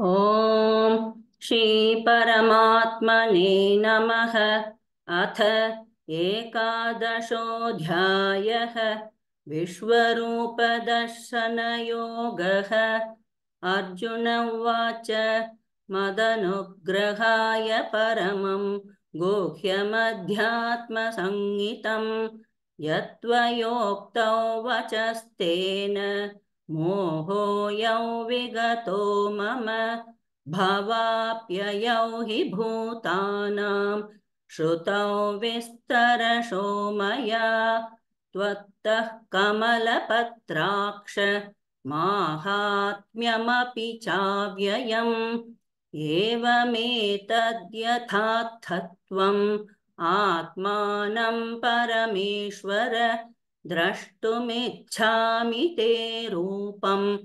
ॐ श्री परमात्मने नमः। अथ एकादशोऽध्यायः विश्वरूपदर्शनयोगः। अर्जुन उवाच मदनुग्रहाय परमं गुह्यमध्यात्मसंज्ञितं यत्त्वयोक्तौ वचस्तेन मोहोऽयं विगतो मम भवाप्ययौ हि भूतानां श्रुतौ विस्तरशो मया त्वत्तः कमलपत्राक्ष माहात्म्यमपि चाव्ययम् एवमेतद्यथार्थत्वम् आत्मानं परमेश्वर द्रष्टुमिच्छामि ते रूपम्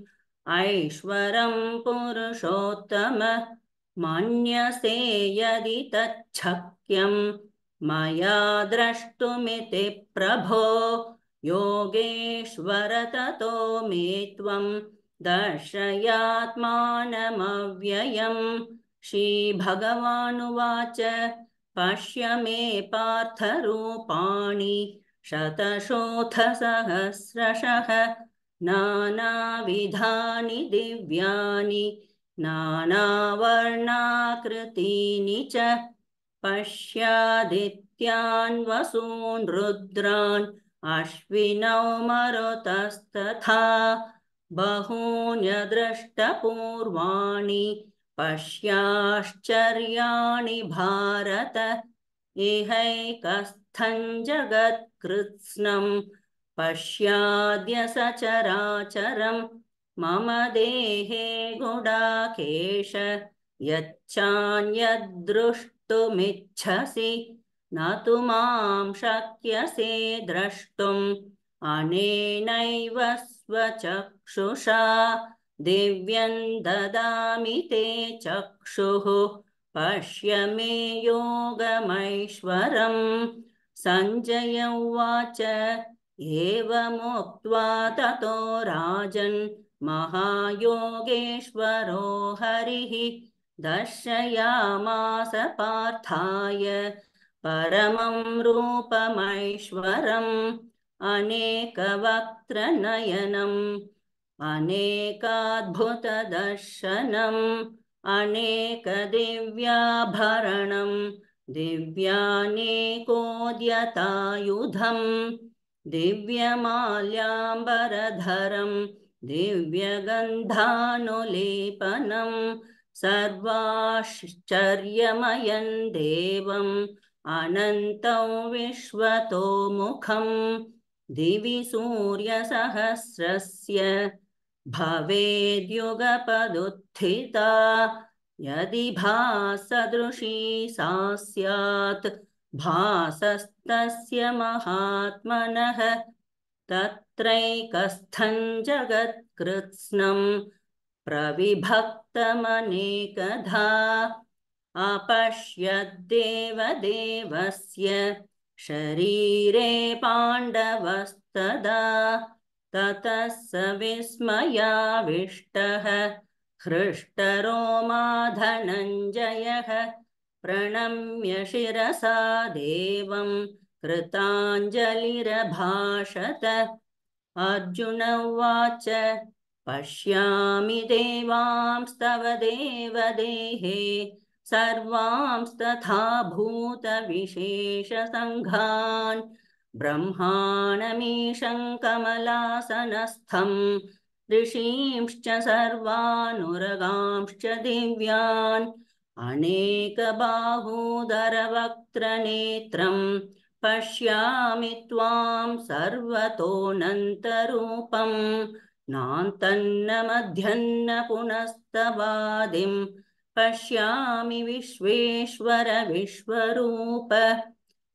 ऐश्वरं पुरुषोत्तम मन्यसे यदि तच्छक्यं मया द्रष्टुमिति प्रभो योगेश्वर ततो मे त्वं दर्शयात्मानमव्ययम्। श्रीभगवानुवाच पश्य मे पार्थरूपाणि शतशोऽथसहस्रशः नानाविधानि दिव्यानि नानावर्णाकृतीनि च पश्यादित्यान् वसून् रुद्रान् अश्विनौ मरुतस्तथा बहून्यदृष्टपूर्वाणि पश्याश्चर्याणि भारत इहैकस्थं जगत्कृत्स्नं पश्याद्य सचराचरं मम देहे गुडाकेश यच्चान्यद्द्रष्टुमिच्छसि न तु मां शक्यसे द्रष्टुम् अनेनैव स्वचक्षुषा दिव्यं ददामि ते चक्षुः पश्य मे योगमैश्वरम्। सञ्जय उवाच एवमुक्त्वा ततो राजन् महायोगेश्वरो हरिः दर्शयामास पार्थाय परमं रूपमैश्वरम् अनेकवक्त्रनयनम् अनेकाद्भुतदर्शनम् अनेकदिव्याभरणं दिव्यानेकोद्यतायुधं दिव्यमाल्याम्बरधरं दिव्यगन्धानुलेपनं सर्वाश्चर्यमयं देवम् अनन्तं विश्वतोमुखं दिवि सूर्यसहस्रस्य भवेद्युगपदुत्थिता यदि भासदृशी सा स्यात् भासस्तस्य महात्मनः तत्रैकस्थं जगत्कृत्स्नं प्रविभक्तमनेकधा अपश्यद्देवदेवस्य शरीरे पाण्डवस्तदा ततः स विस्मयाविष्टः हृष्टरोमा धनञ्जयः प्रणम्य शिरसा देवं कृताञ्जलिरभाषत। अर्जुन उवाच पश्यामि देवांस्तव देवदेहे सर्वांस्तथा भूतविशेषसङ्घान् ब्रह्माणमीशं कमलासनस्थं ऋषींश्च सर्वानुरगांश्च दिव्यान् अनेकबाहूदरवक्त्रनेत्रं पश्यामि त्वां सर्वतोऽनन्तरूपं नान्तन्न मध्यन्न पुनस्तवादिं पश्यामि विश्वेश्वर विश्वरूप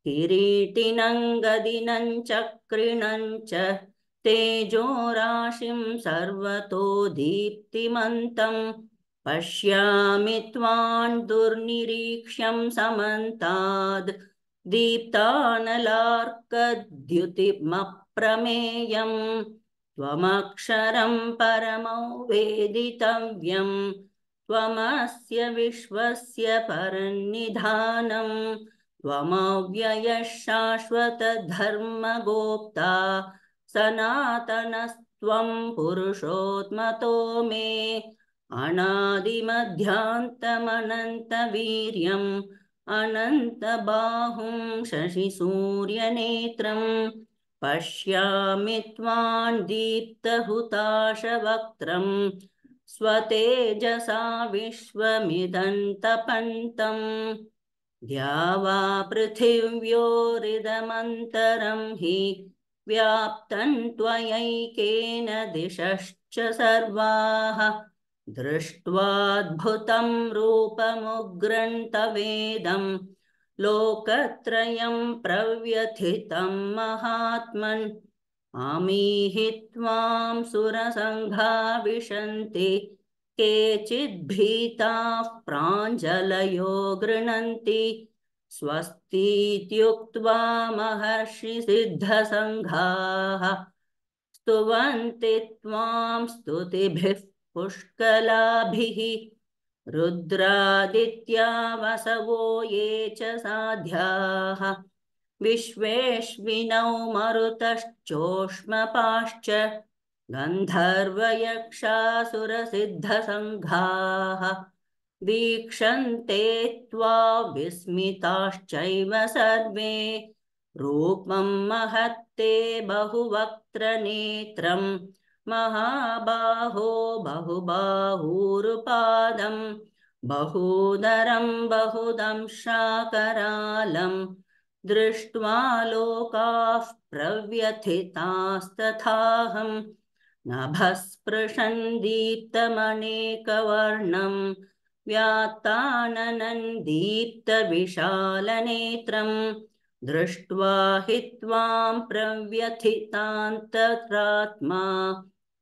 किरीटिनं गदिनं चक्रिणं च तेजोराशिं सर्वतो दीप्तिमन्तं पश्यामि त्वां दुर्निरीक्ष्यं समन्ताद् दीप्तानलार्कद्युतिमप्रमेयम् त्वमक्षरं परमौ वेदितव्यम् त्वमस्य विश्वस्य परन्निधानं त्वमव्ययः शाश्वतधर्मगोप्ता सनातनस्त्वं पुरुषोत्मतो मे अनादिमध्यान्तमनन्तवीर्यम् अनन्तबाहुं शशिसूर्यनेत्रं पश्यामि त्वां दीप्तहुताशवक्त्रं स्वतेजसा विश्वमिदन्तपन्तं द्यावा पृथिव्योरिदमन्तरं हि व्याप्तं त्वयैकेन दिशश्च सर्वाः दृष्ट्वाद्भुतं रूपमुग्रं तवेदं लोकत्रयं प्रव्यथितं महात्मन् आमीहि त्वां सुरसङ्घा विशन्ति केचिद्भीताः प्राञ्जलयो गृह्णन्ति स्वस्तीत्युक्त्वा महर्षिसिद्धसङ्घाः स्तुवन्ति त्वां स्तुतिभिः पुष्कलाभिः रुद्रादित्या वसवो ये च साध्याः विश्वेश्विनौ मरुतश्चोष्मपाश्च गन्धर्वयक्षासुरसिद्धसङ्घाः वीक्षन्ते त्वा विस्मिताश्चैव सर्वे रूपं महत्ते बहुवक्त्रनेत्रं महाबाहो बहुबाहूरुपादं बहूदरं बहुदंशाकरालं दृष्ट्वा लोकाः प्रव्यथितास्तथाहं नभस्पृशन् दीप्तमनेकवर्णं व्यात्ताननं दीप्तविशालनेत्रं दृष्ट्वा हि त्वां प्रव्यथितान्तरात्मा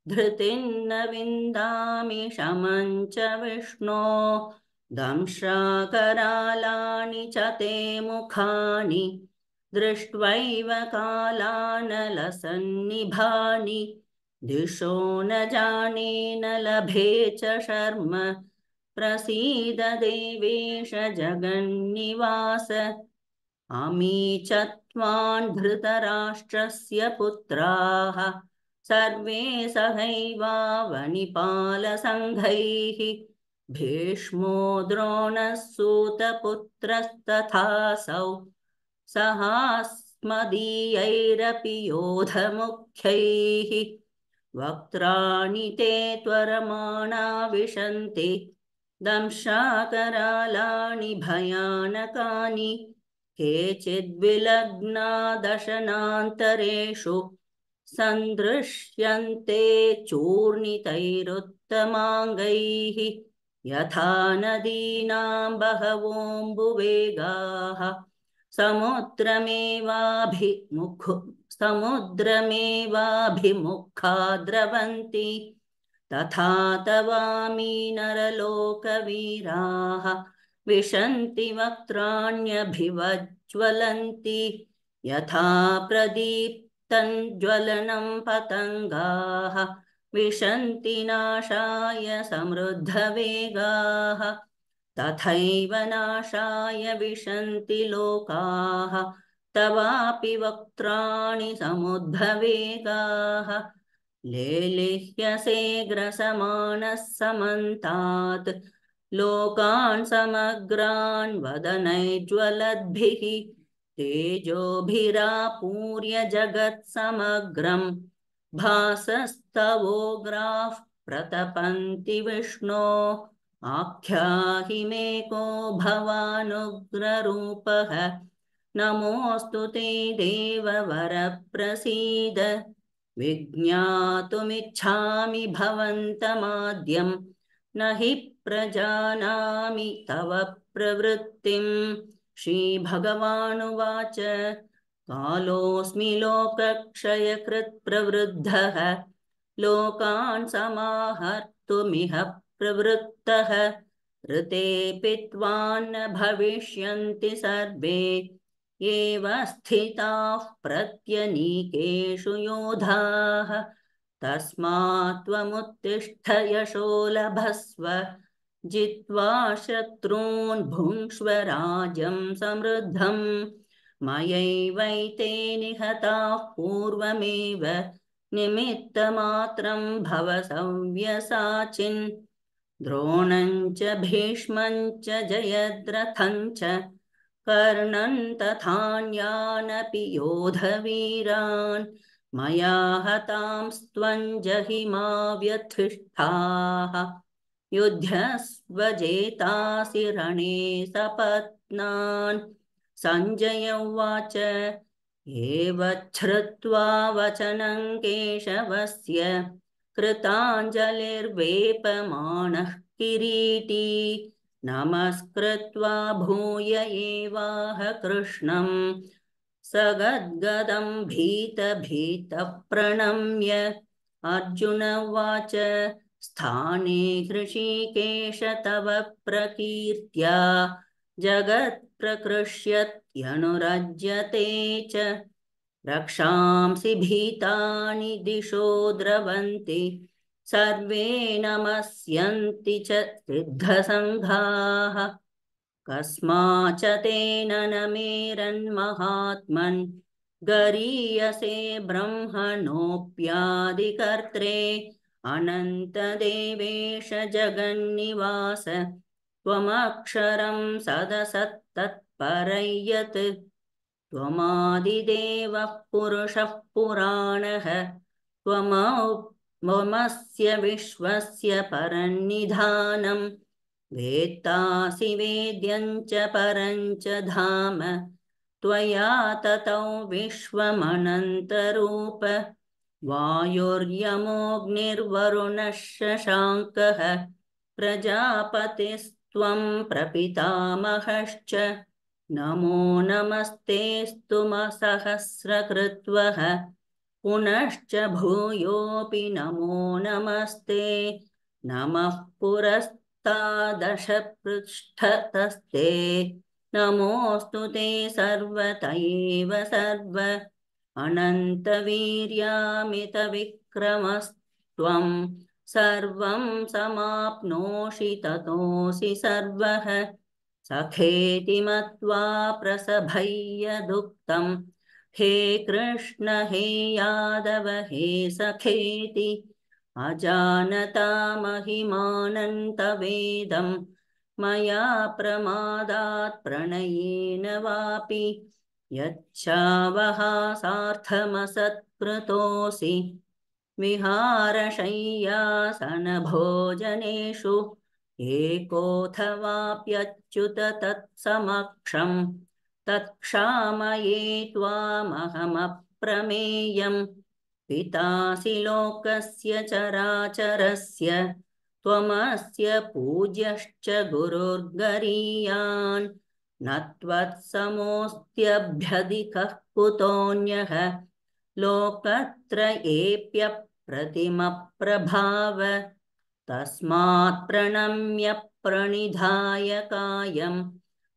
धृतिं न विन्दामि शमं च विष्णो दंशाकरालानि च ते मुखानि दृष्ट्वैव कालानलसन्निभानि दिशो न जाने न लभे च शर्म प्रसीद देवेश जगन्निवास अमी च त्वां धृतराष्ट्रस्य पुत्राः सर्वे सहैवावनिपालसङ्घैः भीष्मो द्रोणः सूतपुत्रस्तथासौ सहास्मदीयैरपि योधमुख्यैः वक्त्राणि ते त्वरमाणा विशन्ति दंशाकरालानि भयानकानि केचिद्विलग्ना दशनान्तरेषु सन्दृश्यन्ते चूर्णितैरुत्तमाङ्गैः यथा नदीनां बहवोऽम्बुवेगाः समुद्रमेवाभिमुखा द्रवन्ति तथा तवामी नरलोकवीराः विशन्ति वक्त्राण्यभिवज्वलन्ति यथा प्रदीप्तं पतङ्गाः विशन्ति नाशाय समृद्धवेगाः तथैव नाशाय विशन्ति लोकाः तवापि वक्त्राणि समुद्भवेगाः लेलिह्यसे ग्रसमाणः समन्तात् लोकान् समग्रान् वदनैज्ज्वलद्भिः तेजोभिरापूर्य जगत्समग्रं भासस्तवोग्राः प्रतपन्ति विष्णो आख्याहि मे को भवानुग्ररूपः नमोऽस्तु ते देववर प्रसीद विज्ञातुमिच्छामि भवन्तमाद्यं न हि प्रजानामि तव प्रवृत्तिं श्रीभगवानुवाच कालोऽस्मि लोकक्षयकृत् प्रवृद्धः लोकान् समाहर्तुमिह प्रवृत्तः ऋतेऽपि त्वान्न भविष्यन्ति सर्वे एव स्थिताः प्रत्यनीकेषु योधाः तस्मात् त्वमुत्तिष्ठ यशो लभस्व जित्वा शत्रून् भुङ्क्ष्व राज्यं समृद्धम् मयैवैते निहताः पूर्वमेव निमित्तमात्रं भव सव्यसाचिन् द्रोणं च भीष्मं च जयद्रथं च कर्णं तथान्यानपि योधवीरान् मया हतांस्त्वं जहिमा व्यथिष्ठाः युध्यस्वजेतासि रणे सपत्नान् सञ्जय उवाच एवच्छ्रुत्वा वचनं केशवस्य कृताञ्जलिर्वेपमानः किरीटी नमस्कृत्वा भूय एवाह कृष्णं सगद्गदं भीतभीतः प्रणम्य अर्जुन उवाच स्थाने हृषीकेश तव प्रकीर्त्या जगत्प्रकृष्यत्यनुरज्यते च रक्षांसि भीतानि दिशो द्रवन्ति सर्वे नमस्यन्ति च सिद्धसङ्घाः कस्माच्च तेन न मेरन्महात्मन् गरीयसे ब्रह्मणोऽप्यादिकर्त्रे अनन्तदेवेश जगन्निवास त्वमक्षरं सदसत्तत्परयत् त्वमादिदेवः पुरुषः पुराणः त्वमस्य विश्वस्य परन्निधानम् वेत्तासि वेद्यं च परं च धाम त्वया ततो विश्वमनन्तरूप वायुर्यमोऽग्निर्वरुणः शशाङ्कः प्रजापतिस्त्वं प्रपितामहश्च नमो नमस्तेऽस्तु सहस्रकृत्वः पुनश्च भूयोऽपि नमो नमस्ते नमः पुरस्तादशपृष्ठतस्ते नमोऽस्तु ते सर्वत एव सर्व अनन्तवीर्यामितविक्रमस्त्वं सर्वं समाप्नोषि ततोऽसि सर्वः सखेति मत्वा प्रसभय्यदुक्तं हे कृष्ण हे यादव हे सखेति अजानता महिमानन्तवेदं मया प्रमादात् प्रणयेन वापि यच्छावहासार्थमसत्कृतोऽसि विहारशय्यासनभोजनेषु एकोऽथवाप्यच्युत तत्समक्षं तत्क्षामये त्वामहमप्रमेयम् पितासि लोकस्य चराचरस्य त्वमस्य पूज्यश्च गुरुर्गरीयान् न त्वत्समोऽस्त्यभ्यधिकः कुतोऽन्यः लोकत्रयेऽप्यप्रतिमप्रभाव तस्मात् प्रणम्य प्रणिधाय कायं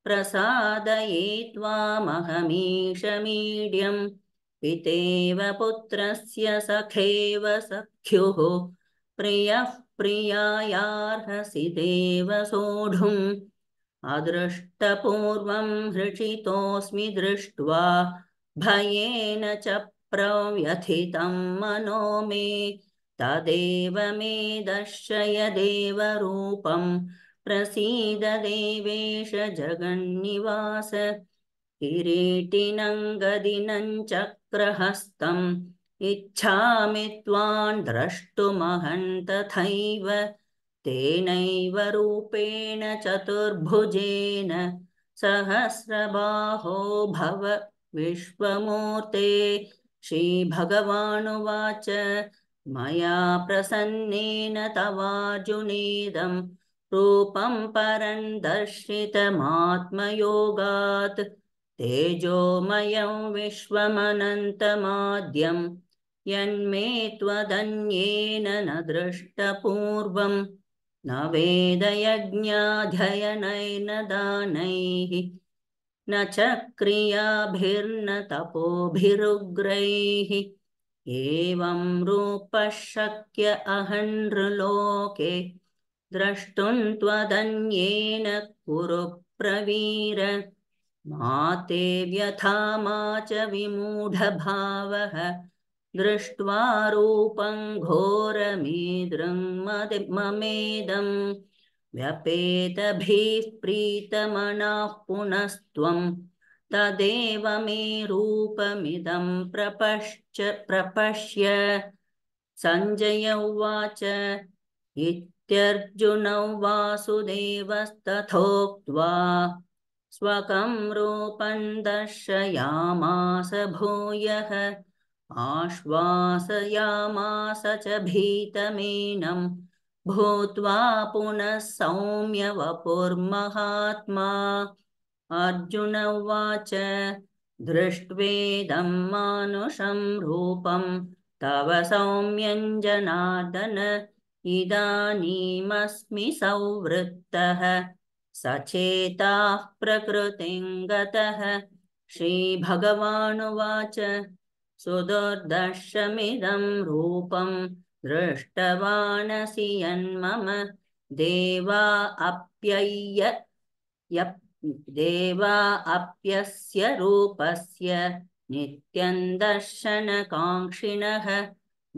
प्रसादये त्वामहमीशमीड्यम् पितेव पुत्रस्य सखेव सख्युः प्रियः प्रियायार्हसि देव सोढुम् अदृष्टपूर्वं हृषितोऽस्मि दृष्ट्वा भयेन च प्रव्यथितं मनो मे तदेव मे दर्शय देवरूपं प्रसीद देवेश जगन्निवास किरीटिनं गदिनं चक्रहस्तम् इच्छामि त्वां द्रष्टुमहं तथैव तेनैव रूपेण चतुर्भुजेन सहस्रबाहो भव विश्वमूर्ते श्रीभगवानुवाच मया प्रसन्नेन तवार्जुनेदं रूपं परं दर्शितमात्मयोगात् तेजोमयं विश्वमनन्तमाद्यं यन्मे त्वदन्येन न दृष्टपूर्वम् न वेदयज्ञाध्ययनैर्न दानैः न च क्रियाभिर्न तपोभिरुग्रैः एवं रूपः शक्य अहं नृलोके द्रष्टुं त्वदन्येन कुरु प्रवीर मा ते व्यथा मा च विमूढभावः दृष्ट्वा रूपं घोरमीदृं ममेदं व्यपेतभिः प्रीतमनाः पुनस्त्वं तदेव मे रूपमिदं प्रपश्य सञ्जय उवाच इत्यर्जुनौ वासुदेवस्तथोक्त्वा स्वकं रूपं दर्शयामास भूयः आश्वासयामास च भीतमेनं भूत्वा पुनः सौम्य वपुर्महात्मा अर्जुन उवाच दृष्ट्वेदं मानुषं रूपं तव सौम्यं जनार्दन इदानीमस्मि संवृत्तः सचेताः प्रकृतिं गतः श्रीभगवानुवाच सुदुर्दर्शमिदं रूपं दृष्टवानसि यन्मम देवा अप्यस्य रूपस्य नित्यं दर्शनकाङ्क्षिणः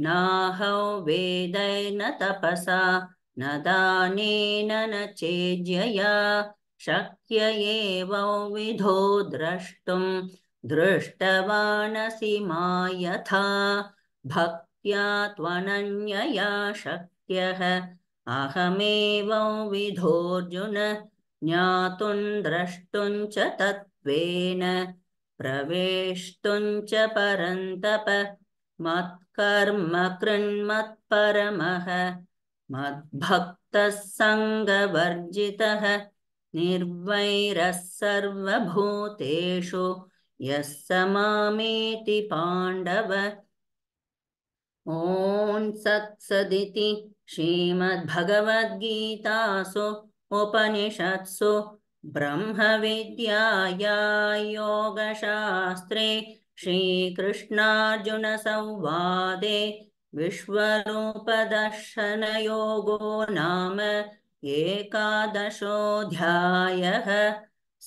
नाहौ वेदैर्न तपसा न दानेन न चेज्यया शक्य एवंविधो द्रष्टुं दृष्टवानसि मा यथा भक्त्या त्वनन्यया शक्यः अहमेवंविधोऽर्जुन ज्ञातुं द्रष्टुं च तत्त्वेन प्रवेष्टुं च परन्तप मत्कर्म कृन्मत्परमः मद्भक्तः सङ्गवर्जितः निर्वैरः सर्वभूतेषु यः स मामेति पाण्डव ॐ सत्सदिति श्रीमद्भगवद्गीतासु उपनिषत्सु ब्रह्मविद्याया योगशास्त्रे श्रीकृष्णार्जुनसंवादे विश्वरूपदर्शनयोगो नाम एकादशोऽध्यायः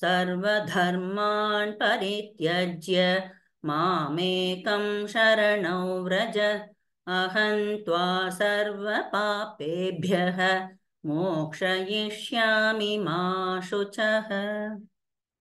सर्वधर्मान् परित्यज्य मामेकं शरणं व्रज अहं त्वा सर्वपापेभ्यः मोक्षयिष्यामि मा शुचः।